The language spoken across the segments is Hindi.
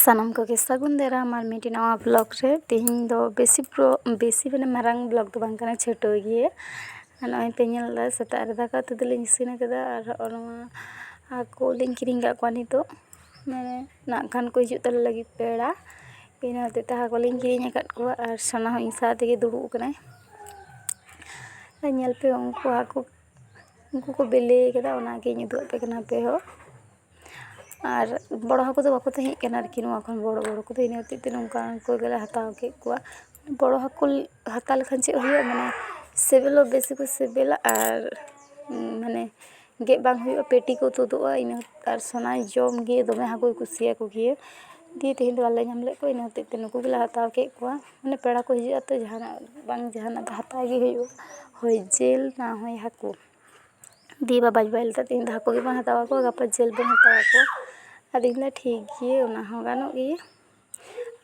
सानम को सागुन दाराम और मिट्टी नवा ब्लॉग रे तेहन दो बेसी मैंने मारांग ब्लॉग तो बांग छोटो गे नॉय पे नेल सेता रे दाका उतु दोलिं इसिन कदा और हाको लिंग किरिंग का को नितो मैंने नाखान को हिजुग तले लगी पेड़ा इन हते हाको लिंग किरिंग अकाद को और सोना हो इन साथे गे दुड़ुब कनाय नेल पे उनको हाको उनको को बेले कदा ओना गे उदुग पे कना पे हो और बड़ हाको तो बाको तहे कना कि नोआ खन बड़ को इन हते ते नोंका को गेले हताव के कुआ बड़ हाको हता लेखान चे हुई माने सेबेलो बेसी को सेबेला और माने गे बांग हुई पेटी को तुदुआ इन और सोना जम गे दमे हाको कुसिया को गे दी तेहन दो आले नाम ले को इन हते ते नुकु गेले हताव के कुआ माने पेड़ा को हिजुआ तो जहाना बांग जहाना हता गे हुई होय जेल ना होय हाको दी बाबा बाइलता तेहन हाको गे बांग हतावा को गापा जेल बन हतावा को अदिन ठीक गे ओना हो गानो गे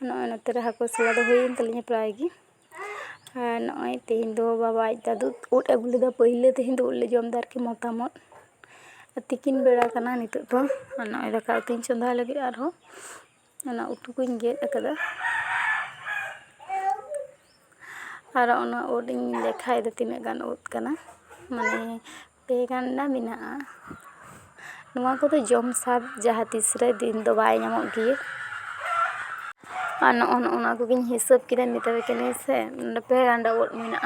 नॉय नते हाको सला दो होइन तलिया प्राय गे नॉय तेहन दो बाबा दादू उड अगु लेदा पहिले तेहन दो उले जम दार के मोटामोट तिकिन बेड़ा कना नितो तो नॉय दाका उतुन चंदा लगे आरो ओना उतु कोइन गेद अकदा और ओना उडिन लेखा द तिना गान उद कना माने पे गाना मिना नुआ को तो जम साब जहाँ तीसरे दिन दो बाय नामो गे ओना को गिन हिसाब किदा नितबे कने से पे गांडा उड मिना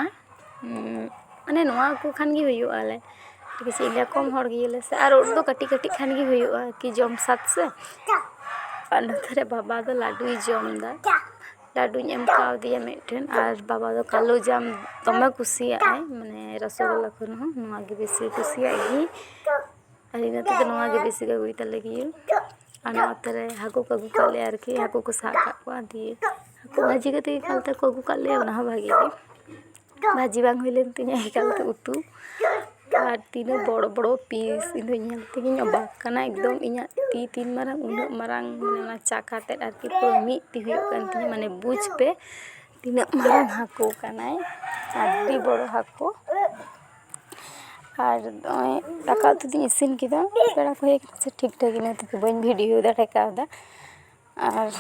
माने नुआ को खान गे हुयो आले किसी इला कम हर गे से और उड दो कटी कटी खान गे हुयो कि जम सात से नथरे बाबा दो लाडू जम दा लाडू एम का दिया मिठन और बाबा दो कालो जाम दमे कुसिया माने रसगोल्ला खन हो नुआ गे बेसी कुसिया गी अरिना तो नुआ गे बेसी का गुई तले गे आना तरे हाको को अगु काले आर की हाको को सा का दिए हाको भाजी कते कालते को अगु काले ओना भागी गे भाजी बांग हुइलेन तिना कालते उतु और तीन बड़ बड़ पीस इन ᱧᱮᱞ तेगिन अबाक कना एकदम इना ती तीन मारांग उना मारांग माने चाका ते आर की पूरा मी ती हुयो कन तिना माने बुझ पे तीन मारांग हाको कनाय आडी बड़ हाको और दाका उतु दिन इसिन किदा पेड़ा को हे से ठीक ठाक इन ते बन वीडियो दाड़े कादा और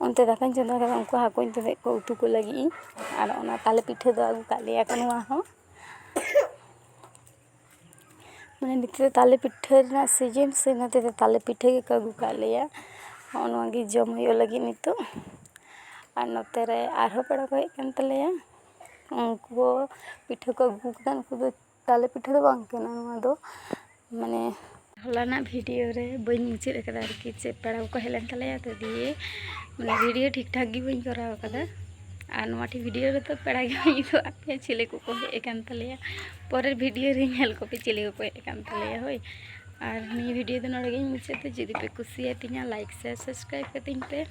उनते दाका चंदा कदा उनको हाको इनते को उतु को लगी और ओना ताले पिठे दो अगु काले कनुआ हो माने निते ताले पिठे ना सीजन से नते ताले पिठे के कगु काले ओनवा गे जम हुयो लगी नितो और नते रे आरो पेड़ा को हेकन तलेया उनको पिठे को अगु कन को ताले पिठे दो बांग केना नवा दो माने हलाना वीडियो रे बन मुचिर कदा कि चे पेड़ा को हेलन तलेया तो दिए माने वीडियो ठीक ठाक गी बन कराव कदा और नवाटी वीडियो रे तो पेड़ा गे तो आपे चिले को हेकन तलेया परेर वीडियो रे नेल को पे चिले को हेकन तलेया होय और नी वीडियो दो नोडे गे मुचे तो जदि पे कुसिया तिना लाइक शेयर सब्सक्राइब कतिन पे।